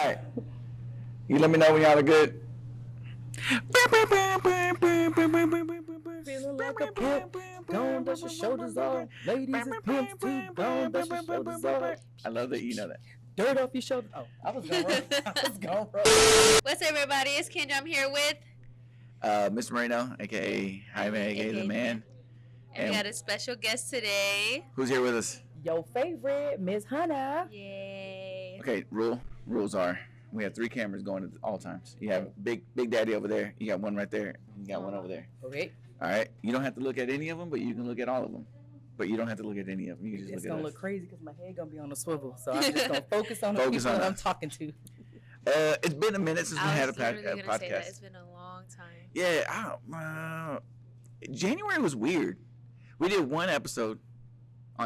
All right. You let me know when y'all are good. Feeling like a pimp, don't dust your shoulders off. Ladies and pimps too, don't dust your shoulders off. I love that you know that. Dirt off your shoulders. Oh, I was gonna roll. What's up, everybody? It's Kendra. I'm here with Mr. Marino, aka Jaime, aka the man. And we got a special guest today. Who's here with us? Your favorite, Miss Hannah. Yay. Okay, rules are we have 3 cameras going at all times. You have Big Daddy over there. You got one right there. You got one over there. Okay. All right. You don't have to look at any of them, but you can look at all of them. But you don't have to look at any of them. You can just It's look at gonna us. look crazy because my head gonna be on the swivel, so I'm just gonna focus on the Focus people on that I'm us. talking to. It's been a minute since we had a Say that. podcast. It's been a long time. Yeah, January was weird. We did one episode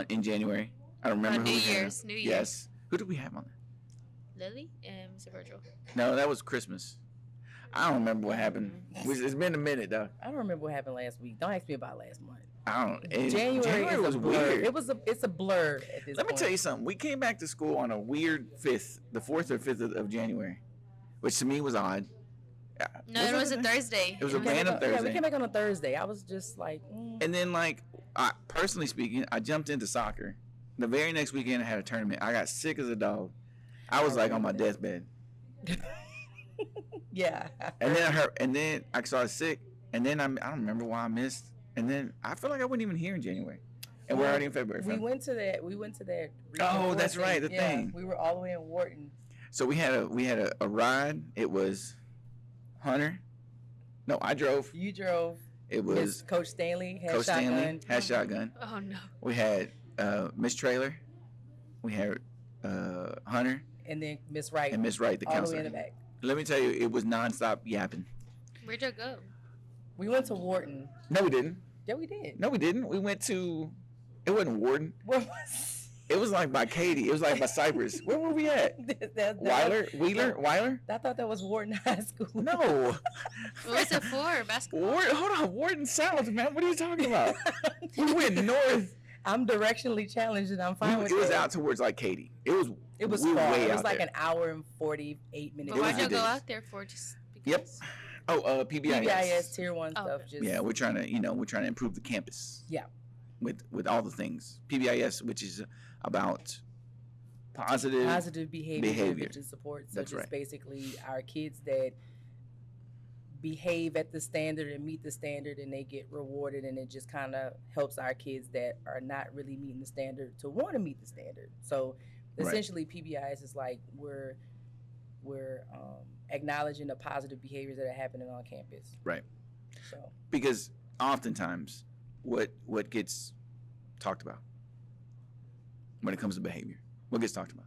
in January. I don't remember New who we had. Year's. Yes. Who did we have on there? Lily and Mr. Virgil. No, that was Christmas. I don't remember what happened. It's been a minute, though. I don't remember what happened last week. Don't ask me about last month. I don't. January was a blur. weird. It's a blur at this Let me point. tell you something. We came back to school on a weird 5th, the 4th or 5th of January, which to me was odd. No, it was a Thursday. It was a We came random back on- Yeah, Thursday. we came back on a Thursday. I was just like, And then, personally speaking, I jumped into soccer. The very next weekend, I had a tournament. I got sick as a dog. I was like on my deathbed. yeah. And then I started sick. And then I don't remember why I missed. And then I feel like I wasn't even here in January. And we're already in February. We went to that. Oh, that's right, the yeah, thing. We were all the way in Wharton. So we had a ride. It was Hunter. No, I drove. You drove. It Miss was Coach Stanley had Coach shotgun. Stanley had shotgun. Oh, no. We had Miss Trailer. We had Hunter And then Miss Wright. and Miss Wright, the all the way counselor. in the back. Let me tell you, it was nonstop yapping. Where'd you go? We went to Wharton. No, we didn't. Yeah, we did. No, we didn't. We went to. It wasn't Warden. Where was? It was like by Katy. It was like by Cypress. Where were we at? Weiler? I thought that was Wharton High School. No. What was it for? Basketball? Hold on, Warden South, man. What are you talking about? We went north. I'm directionally challenged, and I'm fine with It was that. out towards like Katy. It was far. way It was out like there. an hour and 48 minutes. But why'd was you go ridiculous. out there for? Just because? Yep. Oh, PBIS. PBIS tier 1 Oh, stuff. okay. Just Yeah, we're trying to improve the campus. Yeah. With all the things. PBIS, which is about positive behavior which is support. So That's just right. basically our kids that behave at the standard and meet the standard, and they get rewarded, and it just kind of helps our kids that are not really meeting the standard to want to meet the standard. So Right. essentially PBIS is like we're acknowledging the positive behaviors that are happening on campus. Right. So Because oftentimes what gets talked about when it comes to behavior, what gets talked about?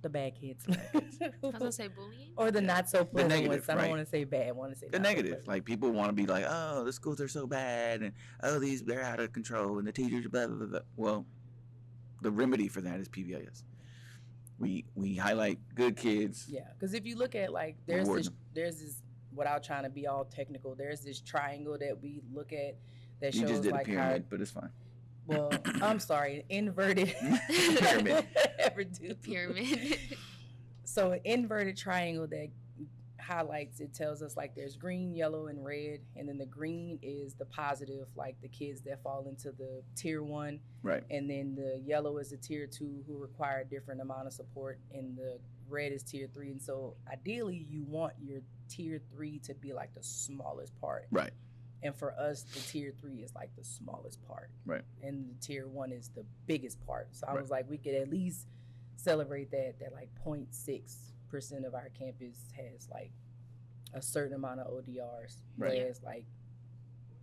the bad kids. I was going to say bullying. Or the not so pleasant negative, ones. I don't right. want to say bad. I want to say The not so negative. pleasant. Like people want to be like, oh, the schools are so bad, and oh, they're out of control, and the teachers blah blah blah. Well, the remedy for that is PBIS. We highlight good kids. Yeah, because if you look at like there's this without trying to be all technical, there's this triangle that we look at that You shows just did like a pyramid, but it's fine. well, I'm sorry, inverted Pyramid. Ever do. Pyramid. So an inverted triangle that highlights, it tells us like there's green, yellow, and red, and then the green is the positive, like the kids that fall into the tier 1. Right. And then the yellow is the tier 2 who require a different amount of support, and the red is tier 3. And so ideally you want your tier 3 to be like the smallest part. Right. And for us, the tier 3 is like the smallest part. Right. And the tier 1 is the biggest part. So I Right. was like, we could at least celebrate that like 0.6% of our campus has like a certain amount of ODRs. Right. Whereas like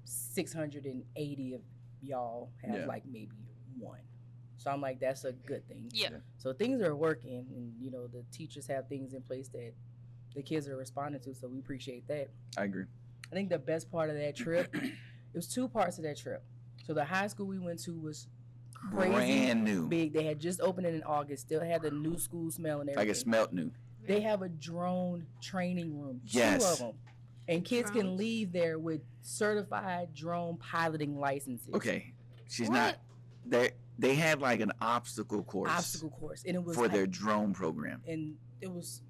680 of y'all have Yeah. like maybe 1. So I'm like, that's a good thing. Yeah. So things are working, and the teachers have things in place that the kids are responding to. So we appreciate that. I agree. I think the best part of that trip, it was 2 parts of that trip. So the high school we went to was crazy Brand new. big. They had just opened it in August. Still had the new school smell and everything. Like it smelled new. They have a drone training room. Yes. 2 of them. And kids can Drones? leave there with certified drone piloting licenses. Okay. She's What? not there. They had like an obstacle course and it was for like, their drone program. and it was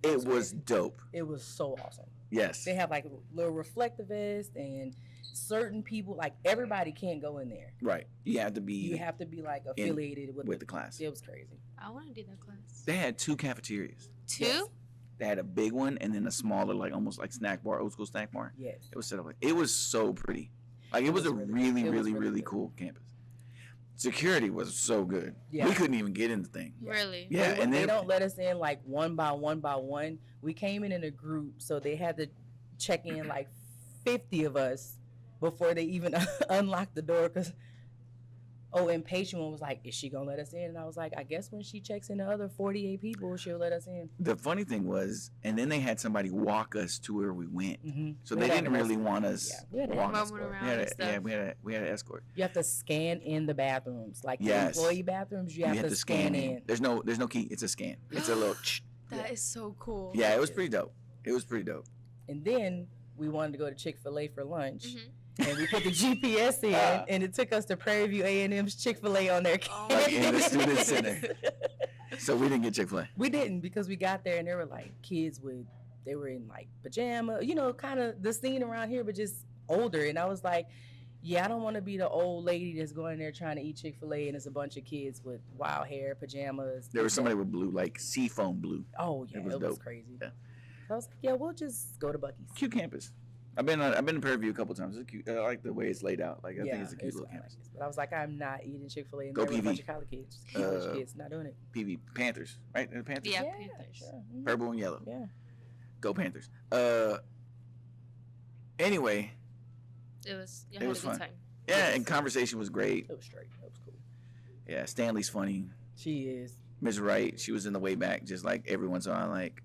It was crazy. dope. It was so awesome. Yes. They have like little reflective vests, and certain people, like everybody can't go in there. Right. You have to be like affiliated with the class. It was crazy. I want to do that class. They had 2 cafeterias. 2? Yes. They had a big one and then a smaller, like almost like snack bar, old school snack bar. Yes. It was set up like it was so pretty. Like it was a really really, good. It was really, really really good. cool campus. Security was so good. Yeah. We couldn't even get in the thing. Really? Yeah, and they then don't let us in like one by one. We came in a group, so they had to check in like 50 of us before they even unlocked the door. Cause impatient one was like, "Is she gonna let us in?" And I was like, "I guess when she checks in the other 48 people, she'll let us in." the funny thing was, and then they had somebody walk us to where we went. Mm-hmm. So they didn't really want us. Yeah, we had to walk have us. an Roaming escort. around and stuff. We had an escort. You have to scan in the bathrooms, like Yes. the employee bathrooms. You have to scan in. There's no key. It's a scan. It's a little. That is so cool. Yeah, it was pretty dope. It was pretty dope. And then we wanted to go to Chick-fil-A for lunch. Mhm. And we put the GPS in, and it took us to Prairie View A&M's Chick-fil-A on their Oh, like in the student center. So we didn't get Chick-fil-A. We didn't, because we got there and there were like kids they were in like pajama, kind of the scene around here, but just older. And I was like, yeah, I don't want to be the old lady that's going there trying to eat Chick-fil-A and it's a bunch of kids with wild hair, pajamas. There was somebody with blue, like seafoam blue. Oh yeah, It was it was dope. crazy. Yeah. So I was like, yeah, we'll just go to Buc-ee's. Cute campus. I've been to Prairie View a couple times. It's cute. I like the way it's laid out. Like I think it's a cute little kinda campus. nice. But I was like, I'm not eating Chick-fil-A and Go there were a bunch PV. of college kids. College kids not doing it. PV Panthers, right? The Panthers. Yeah, Panthers. Sure. Mhm. Purple and yellow. Yeah. Go Panthers. Anyway, Y'all It had was a good fun. time. yeah, and conversation was great. It was straight. It was cool. Yeah, Stanley's funny. She is. Miss Wright, she was in the way back, just like every once in a while, like,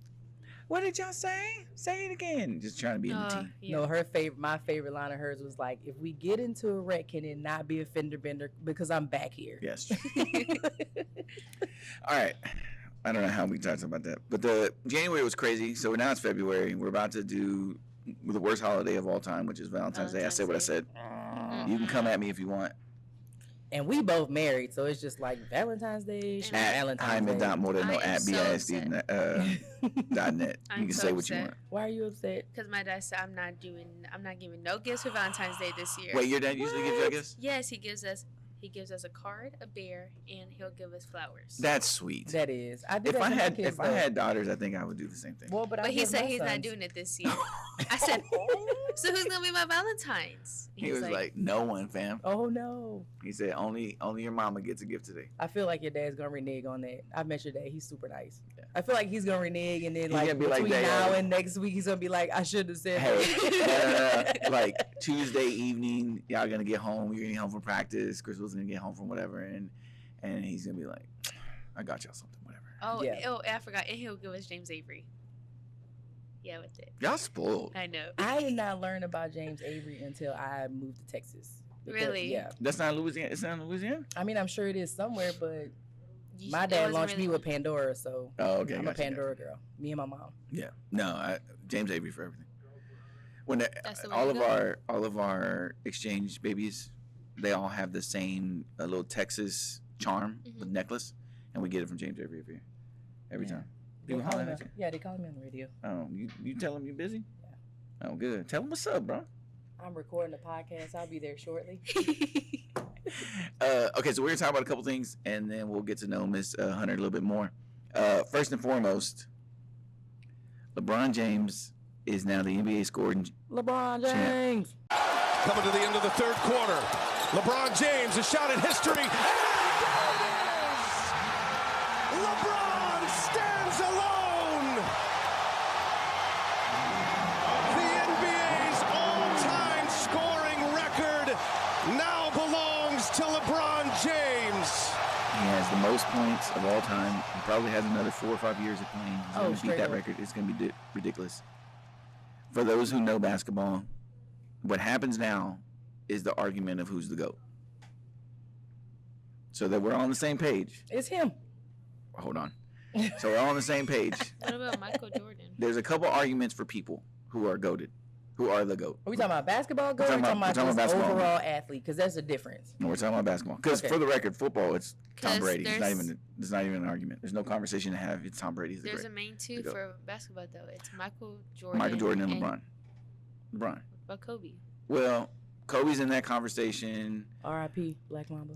what did y'all say? Say it again. Just trying to be in the team. Yeah. No, my favorite line of hers was like, if we get into a wreck, can it not be a fender bender because I'm back here? Yes. All right. I don't know how we talked about that, but the January was crazy. So now it's February. We're about to do the worst holiday of all time, which is Valentine's Day. I said what I said. You can come at me if you want. And we both married, so it's just like Valentine's Day. At Valentine's Day. Jaime more than no I am at so BISD.net. You I'm can so say what you upset. want. Why are you upset? Because my dad said I'm not giving no gifts for Valentine's Day this year. Wait, your dad usually gives you gifts? Yes, he gives us a card, a bear, and he'll give us flowers. That's sweet. That is. I do If that I to my had kids, I though. had daughters, I think I would do the same thing. Well, but But he said he's not doing it this year. I said, so who's gonna be my Valentine's? He was like, no one, fam. Oh no. He said, only your mama gets a gift today. I feel like your dad's gonna renege on that. I met your dad. He's super nice. Yeah. I feel like he's gonna renege, and then He's like gonna be like between that, now yeah. and next week, he's gonna be like, I should have said Hey, that. like Tuesday evening, y'all gonna get home. You're gonna get home from practice. Crystal's gonna get home from whatever, and he's gonna be like, I got y'all something, whatever. Oh, Yeah. I forgot. And he'll give us James Avery. Yeah, with it. Y'all spoiled. I know. I did not learn about James Avery until I moved to Texas. Really? Yeah. That's not Louisiana. It's not Louisiana. I mean, I'm sure it is somewhere, but You my should- it dad wasn't launched me really- with Pandora, so Oh, okay. I'm a gotcha, Pandora girl. Me and my mom. Yeah. No, James Avery for everything. When That's the way all to of go. our exchange babies, they all have the same little Texas charm with necklace, and we get it from James Avery every Yeah. time. They People call holler me at you. on- Yeah, they call me on the radio. Oh, you tell them you busy? Yeah. Oh, good. Tell them what's up, bro. I'm recording a podcast. I'll be there shortly. Okay, so we're gonna talk about a couple things, and then we'll get to know Miss Hunter a little bit more. First and foremost, LeBron James is now the NBA scoring. LeBron Champ. James. Coming to the end of the third quarter. LeBron James, a shot at history. And it is! LeBron stands alone. The NBA's all-time scoring record now belongs to LeBron James. He has the most points of all time. He probably has another 4 or 5 years of playing. He's Oh, going to beat straight that up. record. It's going to be ridiculous. For those who know basketball, what happens now is the argument of who's the GOAT. So that we're all on the same page. It's him. Hold on. So we're all on the same page. What about Michael Jordan? There's a couple arguments for people who are GOATed. Who are the GOAT? Are we talking about basketball GOAT? Or We're talking about just basketball. overall athlete? Because there's a difference. No, we're talking about basketball. Because for the record, football, it's Tom 'Cause Brady. It's there's- not even an argument. There's no conversation to have. It's Tom Brady. There's a main two to go. for basketball though. It's Michael Jordan. Michael Jordan and LeBron. LeBron. But Kobe. Well, Kobe's in that conversation. R.I.P. Black Mamba.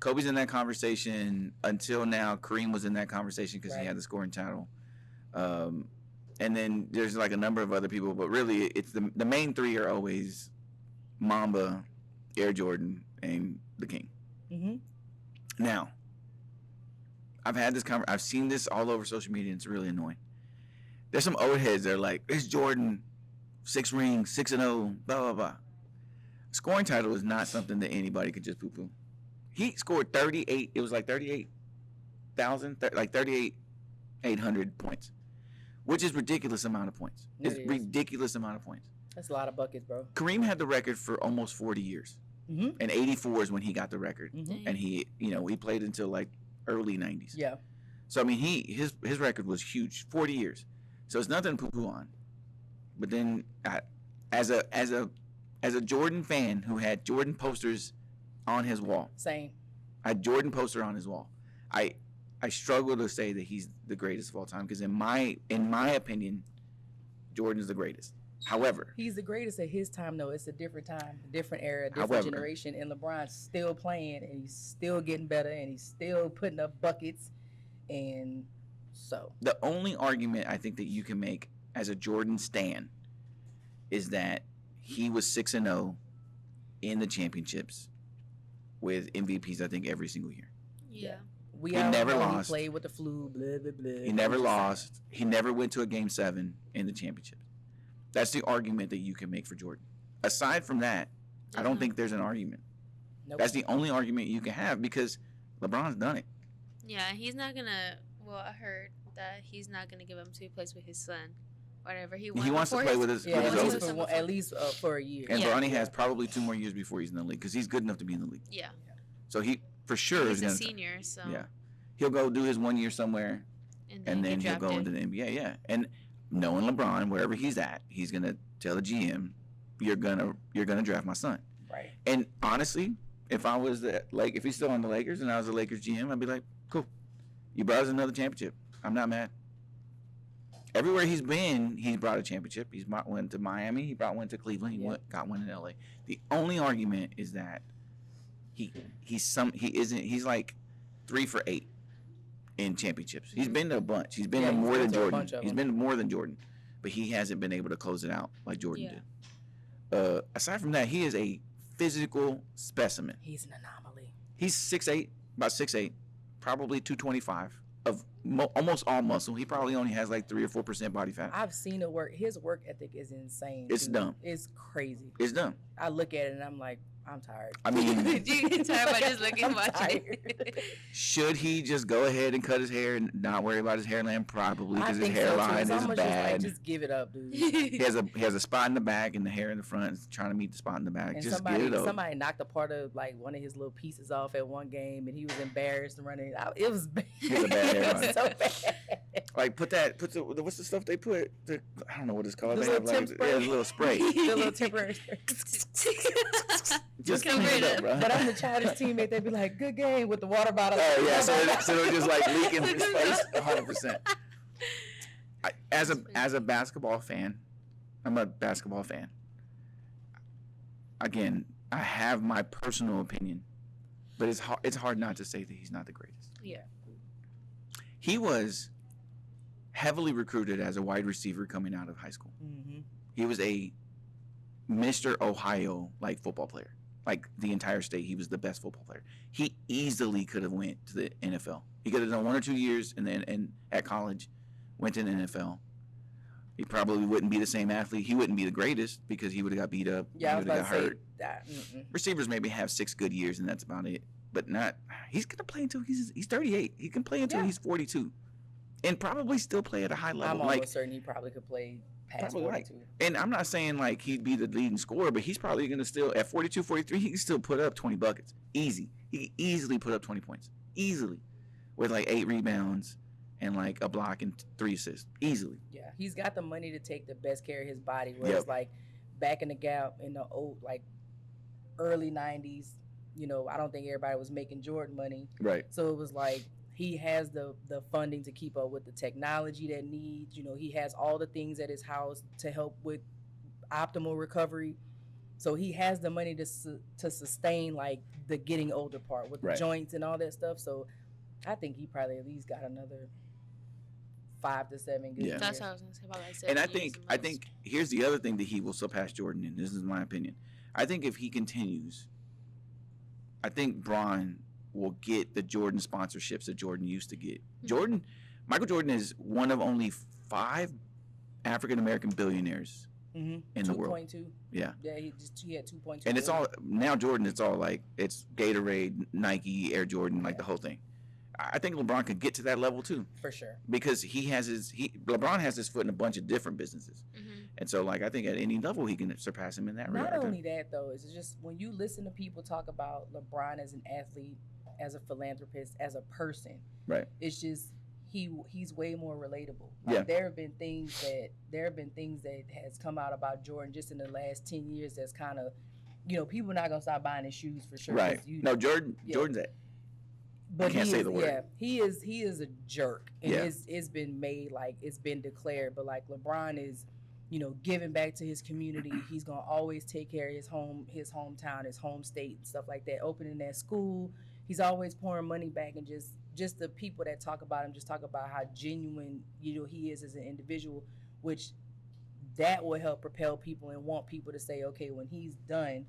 Kobe's in that conversation until now. Kareem was in that conversation because he had the scoring title. And then there's like a number of other people, but really it's the main three are always Mamba, Air Jordan, and the King. Mm-hmm. Now, I've seen this all over social media, and it's really annoying. There's some old heads that are like, it's Jordan, 6 rings, 6-0, blah, blah, blah. Scoring title is not something that anybody could just poo-poo. He scored 38, it was like 38,000, like 38,800 points, which is ridiculous amount of points. It's ridiculous amount of points. That's a lot of buckets, bro. Kareem had the record for almost 40 years. Mm-hmm. And 84 is when he got the record. Mm-hmm. And he played until like early 90s. Yeah. So I mean, his record was huge, 40 years. So it's nothing to poo-poo on. But then, as a Jordan fan who had Jordan posters on his wall, Same. I had Jordan poster on his wall. I struggle to say that he's the greatest of all time because in my opinion, Jordan's the greatest. However, he's the greatest at his time, though. It's a different time, a different era, different generation, and LeBron's still playing, and he's still getting better, and he's still putting up buckets, and so. The only argument I think that you can make as a Jordan stan is that he was 6-0 in the championships with MVPs, I think, every single year. Yeah. We He never know lost. He played with the flu, blah, blah, blah. He never lost. He never went to a Game 7 in the championships. That's the argument that you can make for Jordan. Aside from that, I don't think there's an argument. Nope. That's the only argument you can have because LeBron's done it. Yeah, he's not gonna. Well, I heard that he's not gonna give him 2 plays with his son. Whatever he wants. He wants to play with his Yeah, oldest. at least for a year. And Yeah. Bronny has probably 2 more years before he's in the league because he's good enough to be in the league. Yeah. So he for sure He's is a gonna. senior, so. Yeah, he'll go do his 1 year somewhere, and then he'll get go drafted. into the NBA. Yeah, and knowing LeBron, wherever he's at, he's gonna tell the GM, "You're gonna draft my son." Right. And honestly, if I was if he's still on the Lakers and I was the Lakers GM, I'd be like, "Cool, you brought us another championship. I'm not mad." Everywhere he's been, he's brought a championship. He's went to Miami. He brought one to Cleveland. He got one in LA. The only argument is that he's like 3 for 8 in championships. He's been to a bunch. He's been to more than Jordan. He's been to more than Jordan, but he hasn't been able to close it out like Jordan did. Aside from that, he is a physical specimen. He's an anomaly. He's 6'8", about 6'8", probably 225 of almost all muscle. He probably only has like 3 or 4% body fat. I've seen it work. His work ethic is insane. It's dude. dumb. It's crazy. It's dumb. I look at it and I'm like, I'm tired. I mean, You get tired by just looking and I'm watching. should he just go ahead and cut his hair and not worry about his hairline? Probably, I because his think so, too. hairline It's is almost bad. Just give it up, dude. He has a spot in the back and the hair in the front is trying to meet the spot in the back. And Just get it up. somebody knocked a part of like one of his little pieces off at one game, and he was embarrassed and running. It was bad. He has a bad It hairline. was so bad. Like put the what's the stuff they put? I don't know what it's called. The They little have like temp spray? a little spray. The little temporary. Just Come clean it with up, it. bro. But I'm the childish teammate. They'd be like, "Good game" with the water bottle. Oh yeah, so it'll just like leak in his face 100%. As a basketball fan, I'm a basketball fan. Again, I have my personal opinion, but it's hard not to say that he's not the greatest. Yeah. He was heavily recruited as a wide receiver coming out of high school. Mm-hmm. He was a Mr. Ohio like football player. Like the entire state, he was the best football player. He easily could have went to the NFL. He could have done 1 or 2 years and at college, went to the NFL. He probably wouldn't be the same athlete. He wouldn't be the greatest because he would have got beat up. Yeah, I he was would about have to got say hurt. that. Mm-mm. Receivers maybe have 6 good years and that's about it. But not. He's gonna play until he's 38. He can play until he's 42, and probably still play at a high level. I'm like almost certain he probably could play past Probably right. 42. And I'm not saying like he'd be the leading scorer, but he's probably going to still, at 42, 43, he can still put up 20 buckets. Easy. He can easily put up 20 points. Easily. With like 8 rebounds and and like a block and 3 assists easily. Yeah, he's got the money to take the best care of his body. Whereas like back in the gap in the early '90s, I don't think everybody was making Jordan money. Right. So it was like he has the funding to keep up with the technology that needs. He has all the things at his house to help with optimal recovery. So he has the money to sustain like the getting older part with the joints and all that stuff. So I think he probably at least got another 5 to 7 good years. That's what I was gonna say, about like 7 And years I think here's the other thing that he will surpass Jordan in. This is my opinion. I think if he continues, I think Bron will get the Jordan sponsorships that Jordan used to get. Michael Jordan is one of only 5 African American billionaires in the world. 2.2. Yeah. Yeah, he had 2.2. And it's all now Jordan. It's all like it's Gatorade, Nike, Air Jordan, like the whole thing. I think LeBron could get to that level too, for sure, because LeBron has his foot in a bunch of different businesses, and so like I think at any level he can surpass him in that regard. Not only that though, it's just when you listen to people talk about LeBron as an athlete, as a philanthropist, as a person, right? It's just he's way more relatable. Like, there have been things that has come out about Jordan just in the last 10 years that's kind of, people are not gonna stop buying his shoes for sure. Right. Jordan's at. But I can't say the word. Yeah, he is a jerk, and it's been made like it's been declared. But like LeBron is, giving back to his community. He's gonna always take care of his hometown, his home state, and stuff like that. Opening that school, he's always pouring money back, and just the people that talk about him just talk about how genuine he is as an individual, which that will help propel people and want people to say, okay, when he's done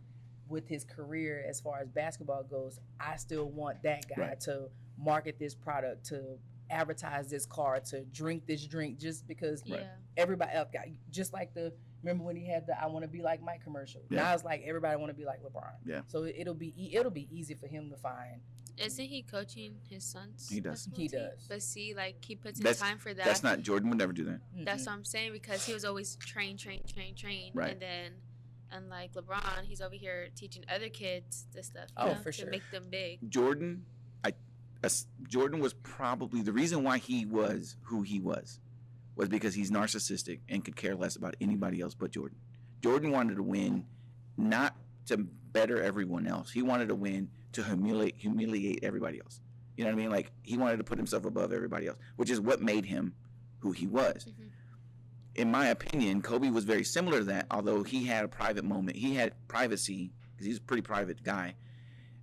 with his career as far as basketball goes, I still want that guy to market this product, to advertise this car, to drink this drink, just because everybody else got, just like remember when he had the I Want to Be Like Mike commercial. Now it's like everybody want to be like LeBron. Yeah. So it'll be easy for him to find. Isn't he coaching his sons? He does. He does. But see, like he puts in time for that. That's not Jordan would never do that. That's what I'm saying, because he was always train, right. And then unlike LeBron, he's over here teaching other kids this stuff. For sure. To make them big. Jordan was probably the reason why he was who he was because he's narcissistic and could care less about anybody else but Jordan. Jordan wanted to win, not to better everyone else. He wanted to win to humiliate everybody else. You know what I mean? Like he wanted to put himself above everybody else, which is what made him who he was. In my opinion, Kobe was very similar to that, although he had a private moment. He had privacy because he's a pretty private guy.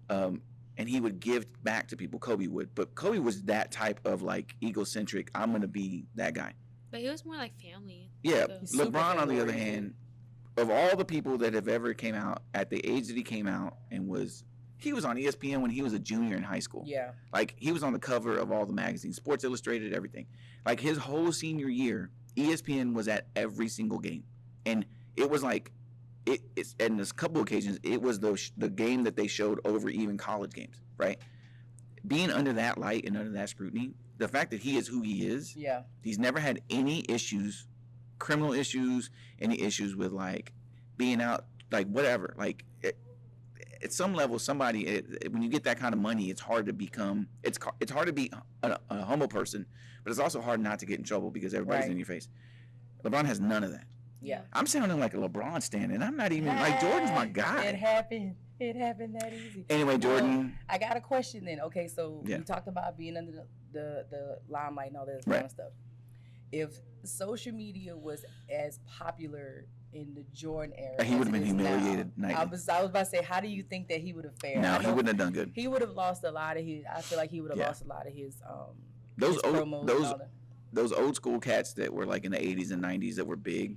And he would give back to people. Kobe would. But Kobe was that type of like egocentric, I'm going to be that guy. But he was more like family. Yeah. LeBron, on the other hand, of all the people that have ever came out at the age that he came out and he was on ESPN when he was a junior in high school. Yeah. Like he was on the cover of all the magazines, Sports Illustrated, everything. Like his whole senior year, ESPN was at every single game. And it was like, it's and there's a couple occasions, it was the game that they showed over even college games, right? Being under that light and under that scrutiny, the fact that he is who he is, he's never had any issues, criminal issues, any issues with like being out, like whatever. Like at some level, when you get that kind of money, it's hard to become, it's hard to be a humble person, but it's also hard not to get in trouble because everybody's in your face. LeBron has none of that. Yeah. I'm sounding like a LeBron stan, and I'm not even like Jordan's my guy. It happened that easy. Anyway, Jordan. I got a question then. Okay, so we talked about being under the limelight and all that kind of stuff. If social media was as popular in the Jordan era, he would have been humiliated. I was about to say, how do you think that he would have fared? No, he wouldn't have done good. He would have lost a lot of his. I feel like he would have lost a lot of his. Those old school cats that were like in the 80s and 90s that were big.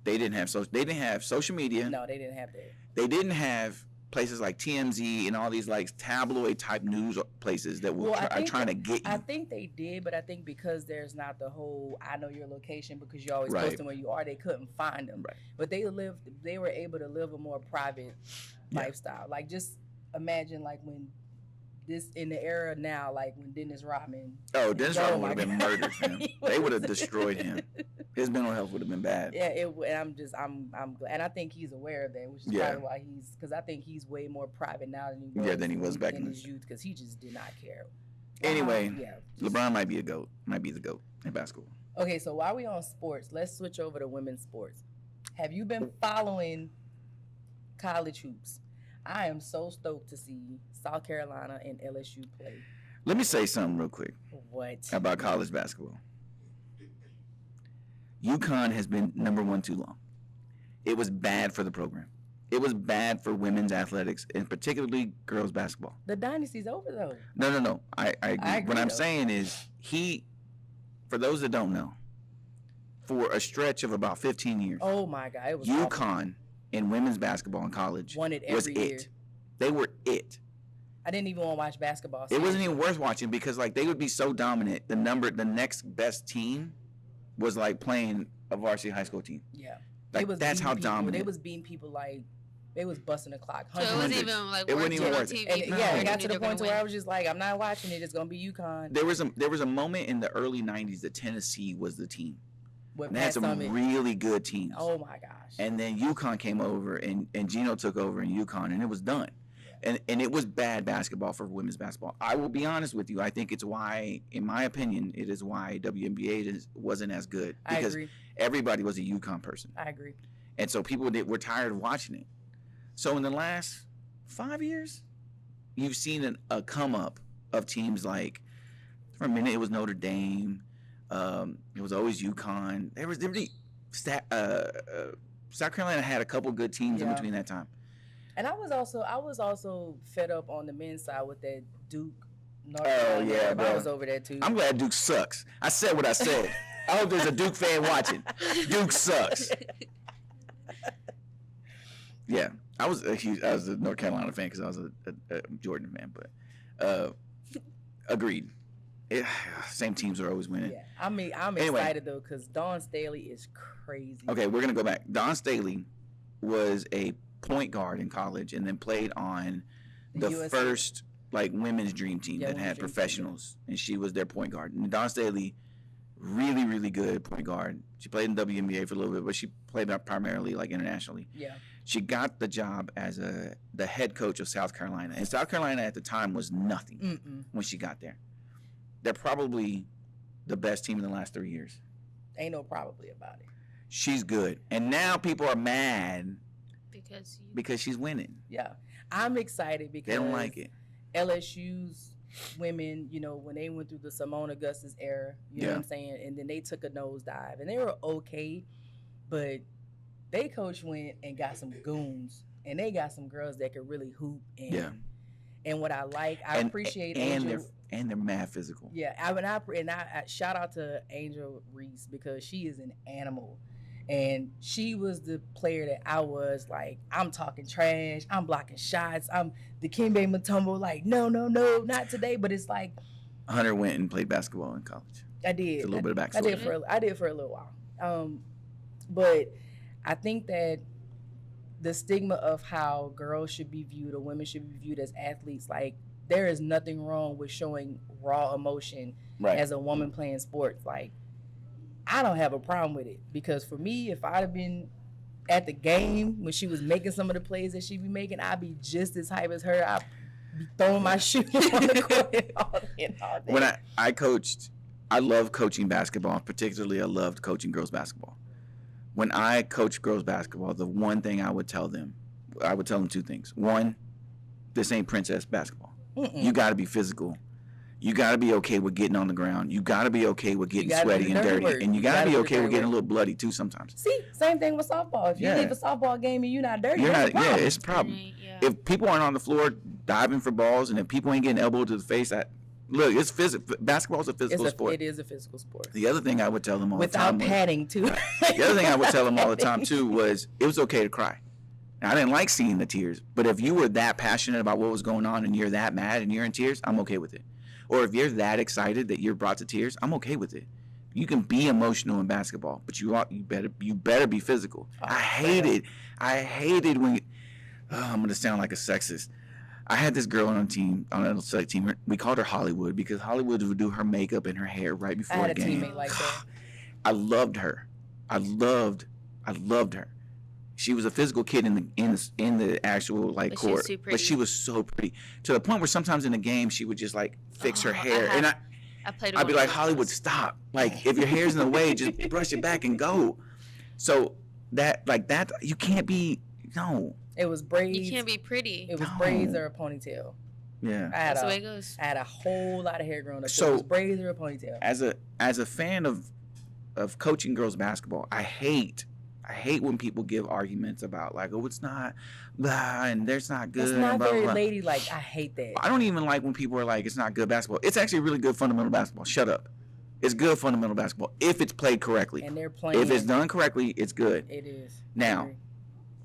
They didn't have social media. No, they didn't have that. They didn't have places like TMZ and all these like tabloid type news places that were trying to get you. I think they did, but I think because there's not the whole I know your location because you're always posting where you are, they couldn't find them. Right. But they were able to live a more private lifestyle. Like just imagine like when this in the era now, like when Dennis Rodman. Oh, Dennis Rodman would have been murdered. They would have destroyed him. His mental health would have been bad. Yeah, I'm glad, and I think he's aware of that, which is probably why because I think he's way more private now than he was. Than he was back in his youth, because he just did not care. Anyway, Yeah. LeBron might be a GOAT. Might be the GOAT in basketball. Okay, so while we on sports, let's switch over to women's sports. Have you been following college hoops? I am so stoked to see South Carolina and LSU play. Let me say something real quick What? about college basketball. UConn has been number one too long. It was bad for the program. It was bad for women's athletics, and particularly girls basketball. The dynasty's over, though. No. I agree. I agree, What I'm though. saying is for those that don't know, for a stretch of about 15 years, Oh, my God. It was awful. UConn in women's basketball in college Won it was every year. it. They were it. I didn't even want to watch basketball. It wasn't even worth watching because like they would be so dominant. The next best team was like playing a varsity high school team. Yeah. Like that's how dominant. They was beating people like they was busting the clock. So it Hundreds. wasn't even like It worth wasn't even it on worth it. TV. And, because yeah, you it got knew to they the were point gonna where I win. was just like, I'm not watching it. It's gonna be UConn There was a moment in the early 90s that Tennessee was the team. with And they had Pat some Summitt. really good teams. Oh my gosh. And then UConn came over and Gino took over in UConn and it was done. And it was bad basketball for women's basketball. I will be honest with you. I think it's why, in my opinion, it is why WNBA wasn't as good. I Because agree. everybody was a UConn person. I agree. And so people were tired of watching it. So in the last 5 years, you've seen a come up of teams like, for a minute, it was Notre Dame. It was always UConn. South Carolina had a couple good teams in Yeah. between that time. And I was also fed up on the men's side with that Duke. North Oh, Carolina. yeah, I bro. was over there too. I'm glad Duke sucks. I said what I said. I hope there's a Duke fan watching. Duke sucks. Yeah, I was a North Carolina fan because I was a Jordan fan, but agreed. Same teams are always winning. Yeah, I'm Anyway. excited though because Dawn Staley is crazy. Okay, we're gonna go back. Dawn Staley was a point guard in college and then played on the USA. first like women's dream team Yeah, that women's had dream team, professionals, and she was their point guard. And Dawn Staley, really, really good point guard. She played in WNBA for a little bit, but she played primarily like internationally. Yeah. She got the job as the head coach of South Carolina, and South Carolina at the time was nothing Mm-mm. when she got there. They're probably the best team in the last 3 years. Ain't no probably about it. She's good, and now people are mad because she's winning. Yeah, I'm excited because They don't like it. LSU's women, when they went through the Simone Augustus era, you know Yeah. what I'm saying, and then they took a nosedive, and they were okay, but they coach went and got some goons, and they got some girls that could really hoop. And, Yeah. And what I like, I appreciate and Angel. they're mad physical. Yeah, I shout out to Angel Reese because she is an animal. And she was the player that I was like, I'm talking trash, I'm blocking shots, I'm the Kimbe Mutombo, like, no, not today. But it's like Hunter went and played basketball in college. I did. It's a little bit of I backstory. did for a little while. But I think that the stigma of how girls should be viewed or women should be viewed as athletes, like there is nothing wrong with showing raw emotion Right. as a woman playing sports. Like I don't have a problem with it because for me, if I'd have been at the game when she was making some of the plays that she be making, I'd be just as hype as her. I'd be throwing my shoe on the court all day. When I coached, I love coaching basketball. Particularly, I loved coaching girls basketball. When I coached girls basketball, the one thing I would tell them two things. One, this ain't princess basketball. Mm-mm. You got to be physical. You got to be okay with getting on the ground. You got to be okay with getting gotta do sweaty the and dirty dirty. work. And you You got gotta to be do the okay with dirty getting a work. little bloody too sometimes. See, same thing with softball. If you Yeah. leave a softball game and you're not dirty, You're that's not, a problem. it's a problem. Yeah. If people aren't on the floor diving for balls and if people ain't getting elbowed to the face, look, it's physical. Basketball's a physical sport. It is a physical sport. The other thing I would tell them all the Without time was, padding, too. the other thing I would tell them all the time too was it was okay to cry. Now, I didn't like seeing the tears, but if you were that passionate about what was going on and you're that mad and you're in tears, I'm okay with it. Or if you're that excited that you're brought to tears, I'm okay with it. You can be emotional in basketball, but you better be physical. Oh, I hated when I'm gonna sound like a sexist. I had this girl on a select team. We called her Hollywood because Hollywood would do her makeup and her hair right I before had the a game. teammate like that. I loved her. I loved her. she was a physical kid in the actual like But she was court, too but pretty. she was so pretty to the point where sometimes in the game she would just like fix her Oh, hair, and I played. I'd be one like, of those Hollywood, girls. stop! Like if your hair's in the way, just brush it back and go. So that you can't be no. It was braids. You can't be pretty. It was No. braids or a ponytail. Yeah. That's the way it goes. I had a whole lot of hair growing up. So So- it was braids or a ponytail. As a fan of coaching girls basketball, I hate when people give arguments about like, oh, it's not blah and there's not good. It's and not blah, very blah. ladylike. I hate that. I don't even like when people are like, it's not good basketball. It's actually really good fundamental basketball. Shut up. It's good fundamental basketball if it's played correctly. And they're playing. If it's done correctly, it's good. It is. Now, I agree.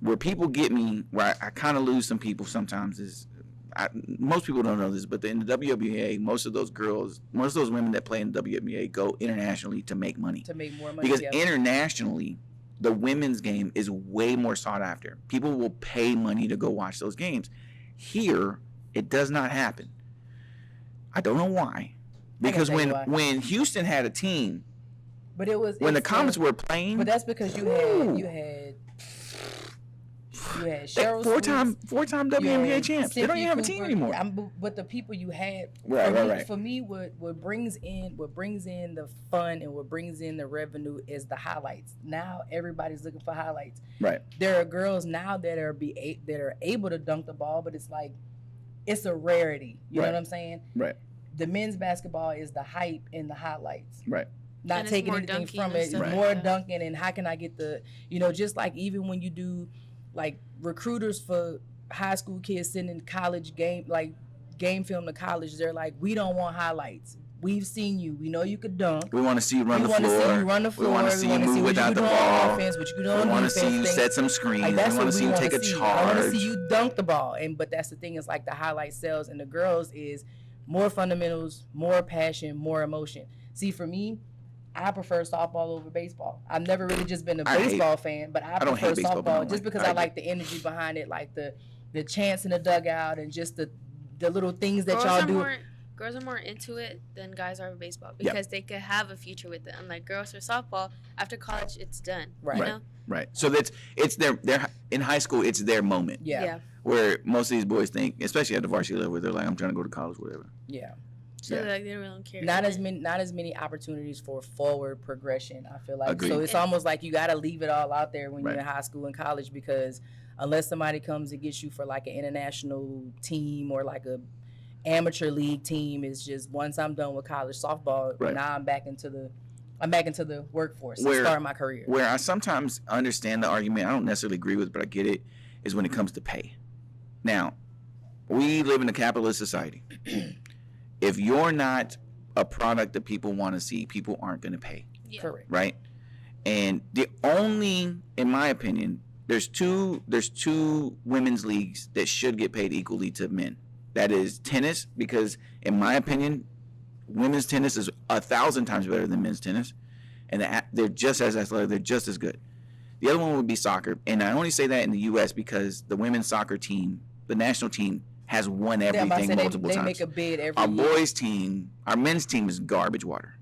Where people get me, where I kind of lose some people sometimes is, most people don't know this, but in the WNBA, most of those women that play in the WNBA go internationally to make money. To make more money. Because yeah. internationally, the women's game is way more sought after. People will pay money to go watch those games. Here, it does not happen. I don't know why. Because tell you why. when Houston had a team, But it was when the it's, Comets were playing, But that's because you had Cheryl four-time WNBA champs. They don't even have a team anymore. But the people you had, Right. For me, what brings in the fun and what brings in the revenue is the highlights. Now everybody's looking for highlights. Right. There are girls now that are able to dunk the ball, but it's like it's a rarity. You know Right. what I'm saying? Right. The men's basketball is the hype and the highlights. Right. Not And it's taking more anything dunking from and it. stuff It's like more that. dunking and how can I get the, just like even when you do like recruiters for high school kids sending college game film to college, they're like, we don't want highlights. We've seen you. We know you could dunk. We want to see you run We the want to see floor. you run the floor. We want to see you wanna move what without you the can do on ball. offense, what you can do We on want to defense, see you things. set some screens. Like that's we what want to see you take a see. I charge. want to see you dunk the ball. But that's the thing, is like the highlight sells, and the girls is more fundamentals, more passion, more emotion. See, for me, I prefer softball over baseball. I've never really just been a baseball fan, but I don't prefer hate baseball, but I softball don't just like- because I like the energy behind it, like the chants in the dugout and just the little things that y'all do. Girls are more into it than guys are with baseball because they could have a future with it. Unlike girls or softball, after college, it's done. Right. You know? Right. So it's their in high school. It's their moment. Yeah. Where most of these boys think, especially at the varsity level, where they're like, I'm trying to go to college, whatever. Yeah. So Yeah. like they really don't care. Not as many opportunities for forward progression, I feel like. Agreed. So it's almost like you got to leave it all out there when Right. you're in high school and college, because unless somebody comes and gets you for like an international team or like a amateur league team, it's just once I'm done with college softball, Right. now I'm back into the workforce. Where- I'm starting my career. Where I sometimes understand the argument, I don't necessarily agree with, but I get it, is when it comes to pay. Now, we live in a capitalist society. If you're not a product that people want to see, people aren't going to pay, Yeah. Correct. right? And the only, in my opinion, there's two women's leagues that should get paid equally to men. That is tennis, because in my opinion, women's tennis is 1,000 times better than men's tennis, and they're just as athletic. They're just as good. The other one would be soccer, and I only say that in the U.S. because the women's soccer team, the national team, has won Yeah, I'm about to everything say multiple they times. make a bid every Our year. boys' team, our men's team is garbage water.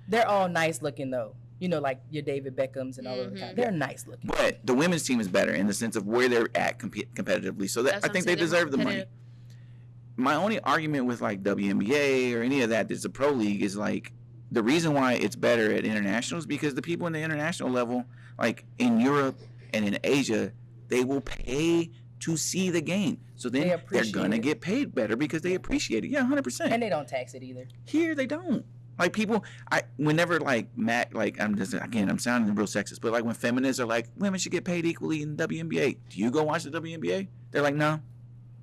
They're all nice looking though. Like your David Beckhams and all of that. They're nice looking. But the women's team is better in the sense of where they're at competitively. So that That's I what think I'm they saying, they're deserve the money. competitive. My only argument with like WNBA or any of that that's a pro league is like the reason why it's better at international is because the people in the international level, like in Europe and in Asia, they will pay to see the game. So then they're appreciate gonna it. get paid better because they appreciate it. Yeah, 100%. And they don't tax it either. Here they don't. Like people, whenever like Matt, like I'm sounding real sexist, but like when feminists are like women should get paid equally in the WNBA, do you go watch the WNBA? They're like, no.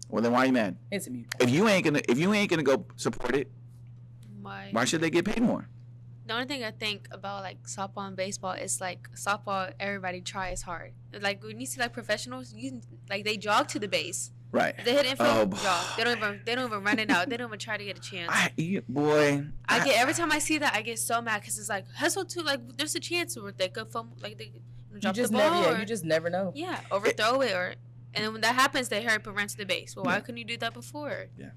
Well, then why are you mad? It's a mute. If you ain't gonna go support it, why should they get paid more? The only thing I think about like softball and baseball is like softball, everybody tries hard. Like when you see like professionals, they jog to the base. Right. They hit infield, Oh, jog. They don't even run it out. They don't even try to get a chance. Every time I see that, I get so mad because it's like hustle too. Like there's a chance where they could fumble, like they drop the ball. You just never know. Yeah, overthrow it and then when that happens, they hurry up and run to the base. Well, why couldn't you do that before? Yeah.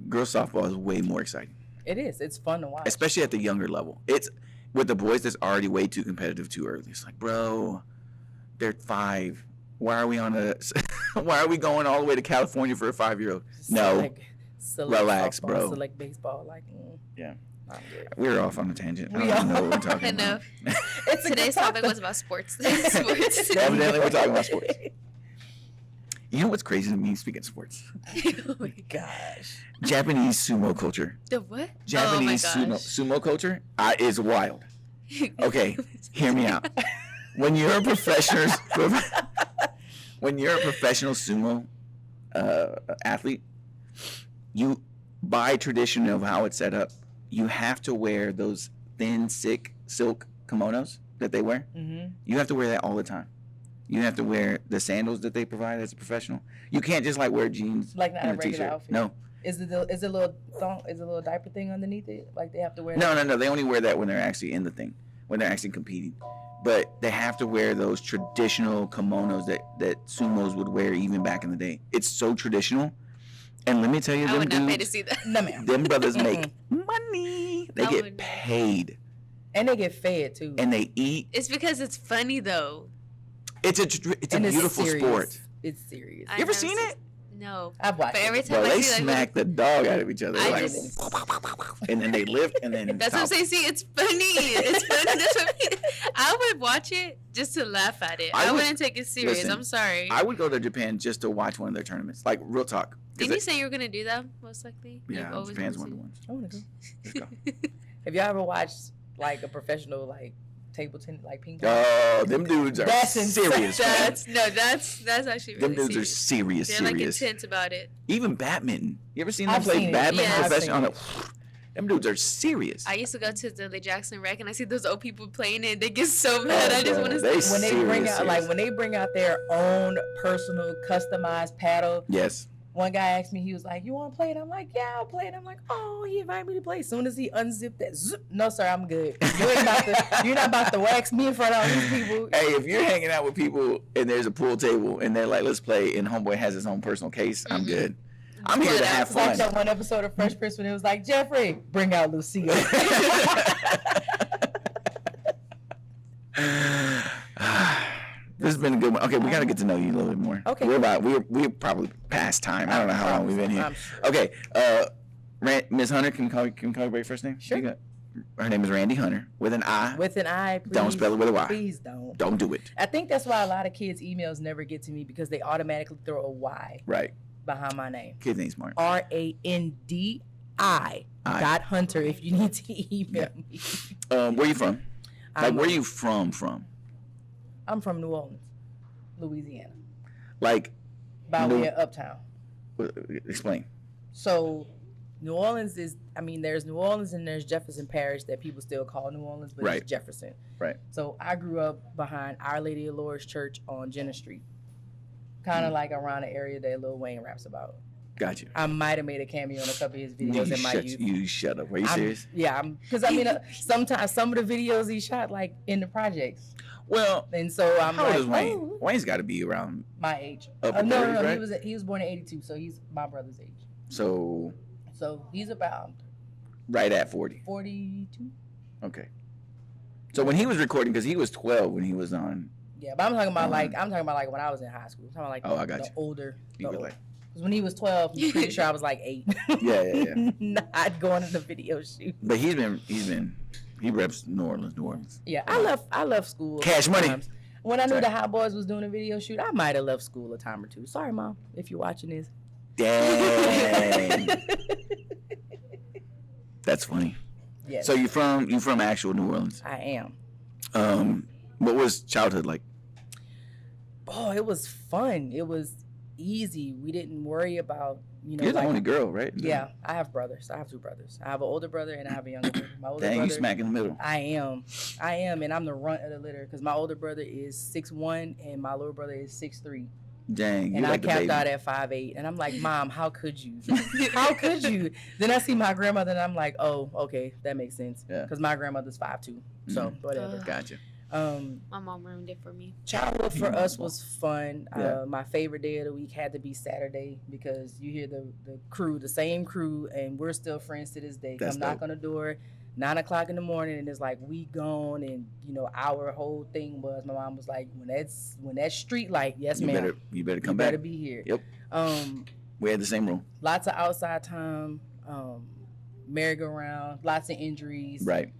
Girls softball is way more exciting, It is. It's fun to watch. especially at the younger level. It's with the boys that's already way too competitive too early. It's like, bro, They're 5. Why are we on a? Why are we going all the way to California for a 5-year-old? No, select relax, softball, bro. Select baseball, Yeah. I'm good. We're off on a tangent. I We don't even know are. what we're talking about. It's a good Today's topic was about sports. Sports. Evidently, we're talking about sports. You know what's crazy to me? Speaking of sports, Oh my gosh. Japanese sumo culture. The what? Japanese oh my gosh. sumo culture is wild. Okay, hear me out. When you're a professional, sumo athlete, you, by tradition of how it's set up, you have to wear those thin, silk kimonos that they wear. Mm-hmm. You have to wear that all the time. You have to wear the sandals that they provide as a professional. You can't just like wear jeans Like not and a a regular t-shirt. outfit. No, Is it a little diaper thing underneath it? Like they have to wear? no. They only wear that when they're actually in the thing, when they're actually competing. But they have to wear those traditional kimonos that sumos would wear even back in the day. It's so traditional. And let me tell you, I them would not pay to dudes, see that. No, ma'am. them brothers make money. They I get would- paid, And they get fed too. and they eat. It's because it's funny though. It's a And beautiful serious. sport. It's serious. I You ever know, seen it? No. I've watched But every it. time Well, I they see like smack the dog out of each other, I like, just- and then they lift, and then That's what I'm stop. saying. See, it's funny. It's funny. That's what I mean. I would watch it just to laugh at it. I I would- wouldn't take it serious. listen, I'm sorry. I would go to Japan just to watch one of their tournaments, like real talk. 'Cause Didn't you say you were gonna do that? Most likely. Yeah, You've always Japan's wanted one of the to. ones. I want to go. Let's go. Have y'all ever watched like a professional like table tennis, like ping pong? Oh, them dudes are That's insane. serious. man. That's actually really Them dudes are serious. serious, They're like serious. intense about it. Even badminton. You ever seen them I've play seen it. badminton Yes. professional? I've Them dudes are serious. I used to go to the Jackson Rec and I see those old people playing it. They get so mad. I just bro, want to they say. When they bring serious, out serious. when they bring out their own personal customized paddle. Yes. One guy asked me, he was like, "You want to play it?" I'm like, "Yeah, I'll play it." I'm like, "Oh, he invited me to play." As soon as he unzipped that, zip, no sir, I'm good. You're not about to wax me in front of all these people. Hey, if you're hanging out with people and there's a pool table and they're like, let's play, and homeboy has his own personal case, I'm good. I'm here to have It's like fun. that one episode of Fresh Prince when it was like, "Jeffrey, bring out Lucille." This has been a good one. Okay, we got to get to know you a little bit more. Okay. We're probably past time. I don't know how long we've been here. I'm sure. Okay, Ms. Hunter, can we call you by your first name? Sure. Her name is Randi Hunter with an I. With an I, please. Don't spell it with a Y. Please don't. Don't do it. I think that's why a lot of kids' emails never get to me because they automatically throw a Y Right. behind my name. Kids ain't smart. RANDI I. dot Hunter if you need to email me. Where you from? Like, I'm- where you from? I'm from New Orleans, Louisiana, Like, by New- way of Uptown. explain. So New Orleans is, there's New Orleans and there's Jefferson Parish that people still call New Orleans, but Right. it's Jefferson. Right. So I grew up behind Our Lady of Lourdes Church on Jenner Street, kind of like around the area that Lil Wayne raps about. Got you. I might have made a cameo in a couple of his videos in my youth. You shut up. Are you serious? Yeah, because sometimes some of the videos he shot like in the projects, Well, and so I'm how old like, is Wayne? oh, Wayne's got to be around. my age. Upper No, 30s, right? he was born in '82, so he's my brother's age. So So he's about right at 40. 42. Okay. So when he was recording, because he was 12 when he was on. Yeah, but I'm talking about like when I was in high school. I'm talking about like I got the you. older. You were like, Because when he was 12, I'm pretty sure I was like 8. yeah. Not going to the video shoot. But he reps New Orleans. Yeah, I love school. Cash money. sometimes. When I knew Sorry. the Hot Boys was doing a video shoot, I might have left school a time or two. Sorry, Mom, if you're watching this. Dang. That's funny. Yes, So you from actual New Orleans. I am. What was childhood like? Oh, it was fun. It was easy. We didn't worry about, You're the like, only girl, right? Yeah, I have brothers. I have 2 brothers. I have an older brother and I have a younger brother. My older Dang, brother, you smack in the middle. I am, and I'm the runt of the litter because my older brother is 6'1" and my little brother is 6'3", Dang, you and I like the capped baby. out at 5'8", and I'm like, Mom, how could you? How could you? Then I see my grandmother, and I'm like, oh, okay, that makes sense. Yeah. Because my grandmother's 5'2", so whatever. Gotcha. My mom ruined it for me. Childhood for us was fun. Yeah. My favorite day of the week had to be Saturday because you hear the crew, the same crew, and we're still friends to this day. That's Come knock dope. on the door. 9 o'clock in the morning, and it's like we gone, and our whole thing was my mom was like, when that street light, yes ma'am, you better come you back. better be here. Yep. We had the same rule. Lots of outside time, merry-go-round, lots of injuries. Right.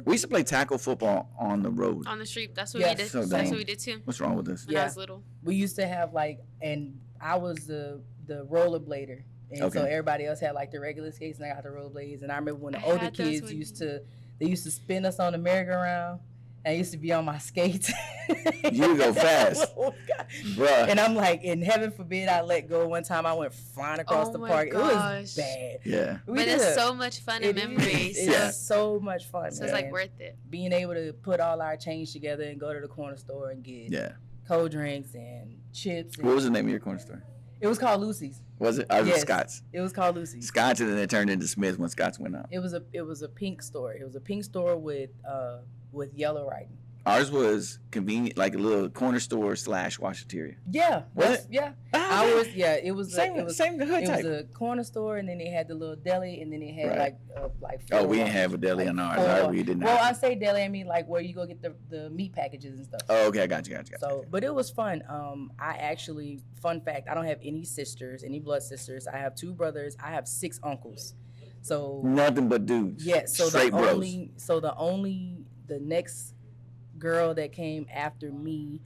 We used to play tackle football on the road. On the street. That's what Yes. we did. So That's dumb. what we did too. What's wrong with this? When I was little. We used to have and I was the rollerblader. And so Okay. everybody else had like the regular skates, and I got the rollerblades. And I remember when the I older had those kids when- used to spin us on the merry-go-round. And I used to be on my skates. You go fast. Oh, God. Bruh. And I'm like, and heaven forbid I let go. One time I went flying across Oh the my park. It was gosh. bad. Yeah. We But did it's it. so much fun It and is. memories. It's Yeah. so much fun. So it's like worth it. Being able to put all our change together and go to the corner store and get Yeah. cold drinks and chips. And What was the name of your corner store? it was called Lucy's. Was it? I was Yes. Scott's. It was called Lucy's. Scott's, and then it turned into Smith when Scott's went out. It was a pink store. It was a pink store with yellow writing. Ours was convenient, like a little corner store / washateria. Yeah. Was that's- it? Yeah. Ah, Ours. Yeah. It was. same, it was. same the hood It type. was a corner store, and then they had the little deli, and then they had Right. like. Oh, we four- didn't have a deli on ours. four- Ours, we didn't Well, I have. say deli, I mean like where you go get the meat packages and stuff. Oh, okay, I got you. So, but it was fun. I actually, fun fact, I don't have any sisters, any blood sisters. I have 2 brothers. I have 6 uncles. So Nothing but dudes. yeah, so straight bros. the next girl that came after me,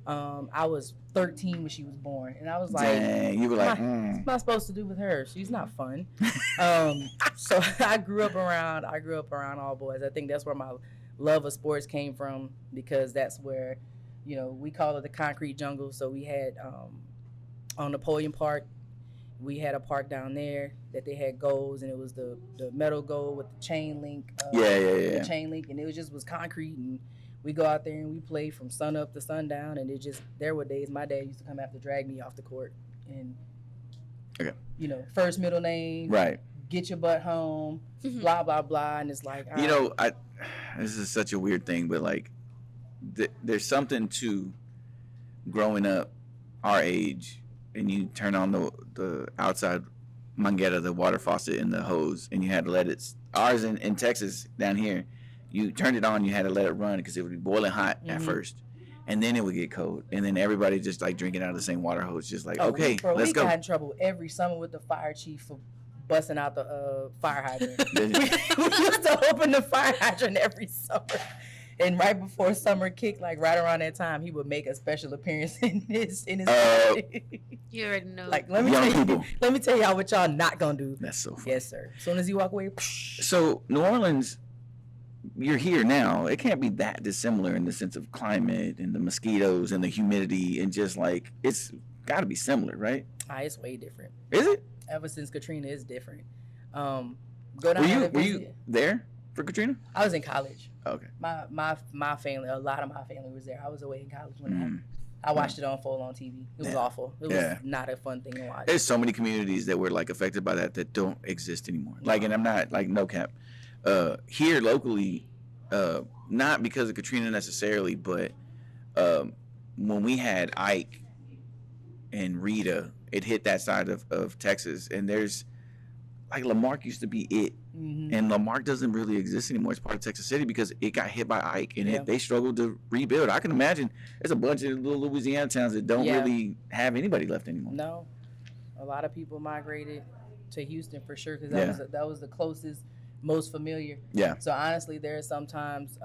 I was 13 when she was born, and I was like, Dang, you were like, what am I supposed to do with her? She's not fun. So I grew up around all boys. I think that's where my love of sports came from, because that's where, we call it the concrete jungle. So we had on Napoleon Park, we had a park down there that they had goals, and it was the metal goal with the chain link. Yeah. The chain link, and it was concrete, and we go out there and we play from sun up to sundown, and there were days my dad used to come have to drag me off the court, and Okay. First middle name, Right. get your butt home, blah blah blah, and it's like, This is such a weird thing, but like, there's something to growing up our age, and you turn on the outside manguera, the water faucet in the hose, and you had to let it. Ours in Texas down here, you turned it on, you had to let it run because it would be boiling hot at first, and then it would get cold, and then everybody just like drinking out of the same water hose, just like, okay, let's we go. got in trouble every summer with the fire chief for busting out the fire hydrant. we used to open the fire hydrant every summer. And right before summer kicked, like right around that time, he would make a special appearance in his You already know. Like, Young people. let me tell y'all what y'all not gonna do. That's so funny. Yes, sir. As soon as you walk away, So New Orleans, you're here now. It can't be that dissimilar in the sense of climate and the mosquitoes and the humidity, and just like it's got to be similar, right? it's way different. Is it? Ever since Katrina, it's different. Go down Were there to you visit. there for Katrina? I was in college. Okay. My family, a lot of my family was there. I was away in college when it happened. I watched it on full on TV. It was awful. It was not a fun thing to watch. There's so many communities that were like affected by that don't exist anymore. Like, and I'm not like no cap. Here locally, not because of Katrina necessarily, but when we had Ike and Rita, it hit that side of Texas, and there's like Lamarck used to be it. Mm-hmm. And Lamarck doesn't really exist anymore. It's part of Texas City because it got hit by Ike, and Yeah. they struggled to rebuild. I can imagine there's a bunch of little Louisiana towns that don't really have anybody left anymore. No, a lot of people migrated to Houston for sure because that was the closest, most familiar. Yeah. So honestly, there's sometimes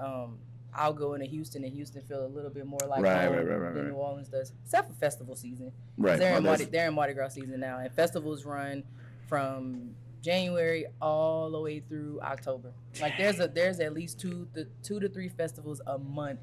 I'll go into Houston and Houston feel a little bit more like Right, home right. than New Orleans does, except for festival season. Right. They're Well, in Mardi Gras season now, and festivals run from January all the way through October. Like there's at least two to three festivals a month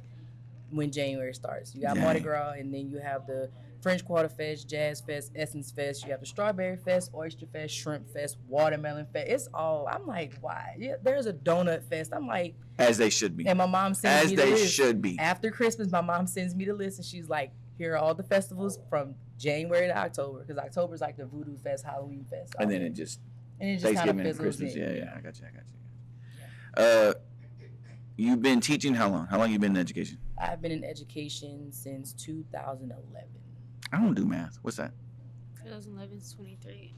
when January starts. You got Mardi Gras, and then you have the French Quarter Fest, Jazz Fest, Essence Fest. You have the Strawberry Fest, Oyster Fest, Shrimp Fest, Watermelon Fest. It's all. I'm like, why? Yeah, there's a Donut Fest. I'm like, as they should be. and my mom sends me the list. Should be. After Christmas, my mom sends me the list, and she's like, here are all the festivals from January to October, because October is like the Voodoo Fest, Halloween Fest. And then it just kind of Thanksgiving and fizzles Christmas. in. Yeah, I got you. You've been teaching how long? How long you been in education? I've been in education since 2011. I don't do math. What's that? 2011 is 23.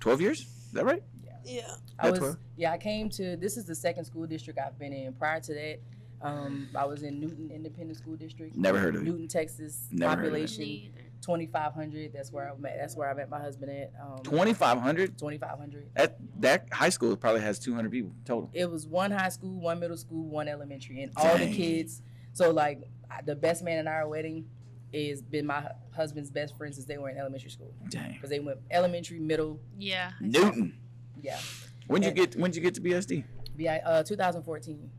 12 years? Is that right? Yeah. Yeah. I came to, this is the second school district I've been in. Prior to that, I was in Newton Independent School District. Never heard of it. Newton, Texas. Never Population 2,500. That's where I met my husband at. 2,500. 2,500. That high school probably has 200 people total. It was one high school, one middle school, one elementary, and all the kids. So like the best man in our wedding is been my husband's best friend since they were in elementary school. Dang. Because they went elementary, middle. Yeah. Newton. Yeah. When'd you get to BSD? 2014.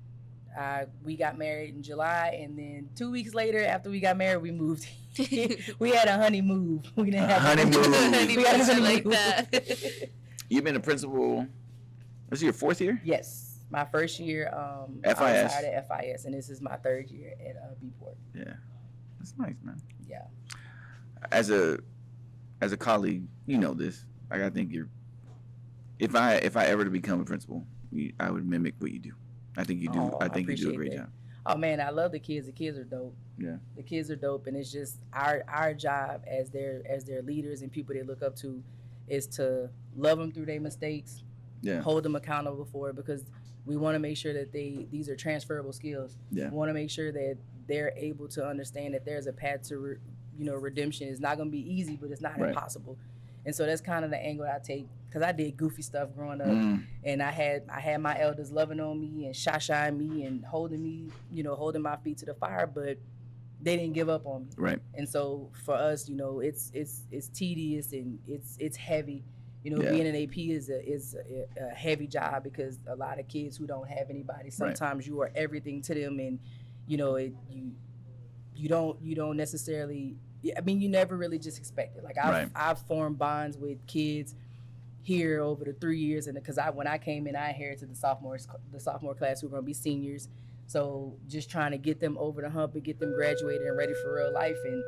We got married in July, and then 2 weeks later, after we got married, we moved. We had a honeymoon. We didn't have honeymoon. We had a honeymoon like that. You've been a principal. This is your 4th year? Yes, my first year. FIS. I was hired at FIS, and this is my 3rd year at Bport. Yeah, that's nice, man. Yeah. As a colleague, you know this. Like, I think you're. If I ever to become a principal, I would mimic what you do. I think you do. Oh, I think you do a great that. job. Oh man, I love the kids. The kids are dope. Yeah. The kids are dope, and it's just our job as their leaders and people they look up to is to love them through their mistakes. Yeah. Hold them accountable for it, because we want to make sure that these are transferable skills. Yeah. We want to make sure that they're able to understand that there's a path to redemption. It's not going to be easy, but it's not impossible. And so that's kind of the angle I take, because I did goofy stuff growing up, and I had my elders loving on me and shy-shying me and holding me, holding my feet to the fire, but they didn't give up on me. Right. And so for us, it's tedious and it's heavy. Being an AP is a heavy job, because a lot of kids who don't have anybody, sometimes you are everything to them, and you don't necessarily. I mean, you never really just expect it. Like I've formed bonds with kids here over the 3 years, and because when I came in, I inherited the sophomore class who are going to be seniors. So just trying to get them over the hump and get them graduated and ready for real life, and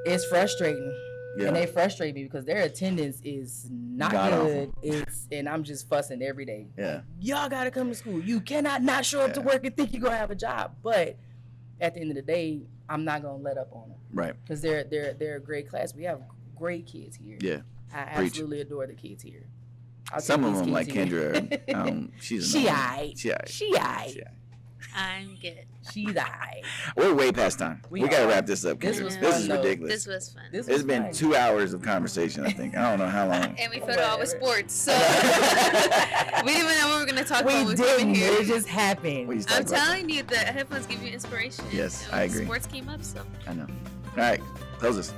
it's frustrating. Yeah. And they frustrate me because their attendance is not good. And I'm just fussing every day. Yeah. Y'all got to come to school. You cannot not show up to work and think you're going to have a job. But at the end of the day, I'm not going to let up on them. Right. Because they're a great class. We have great kids here. Yeah. I absolutely adore the kids here. Some of them, like Kendra, she's She aight. She aight. I'm good. She's aight. We're way past time. We got to wrap this up. This is fun, ridiculous. This was fun. It's been 2 hours of conversation, I think. I don't know how long. And we filled it all with sports. So we didn't even know what we were going to talk about. We didn't. It just happened. I'm telling you, the headphones give you inspiration. Yes, I agree. Sports came up, so. I know. All right. Close this.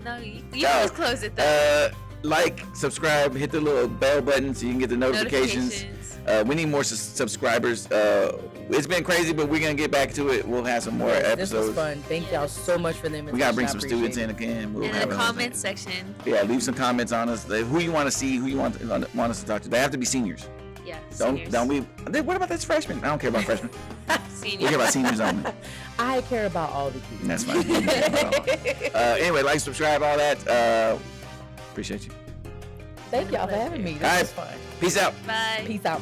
No, you always close it, though. Like, subscribe, hit the little bell button so you can get the notifications. We need more subscribers. It's been crazy, but we're going to get back to it. We'll have some more episodes. This was fun. Thank y'all so much for the invitation. We got to bring some students in again. We'll in the comments section. Yeah, leave some comments on us. Who you want to see, who you want us to talk to. They have to be seniors. Yeah, Don't we? What about this freshman? I don't care about freshmen. Seniors. We care about seniors only. I care about all the kids. That's fine. Anyway, like, subscribe, all that. Appreciate you. Thank y'all for having me. This was fun. Peace out. Bye. Peace out.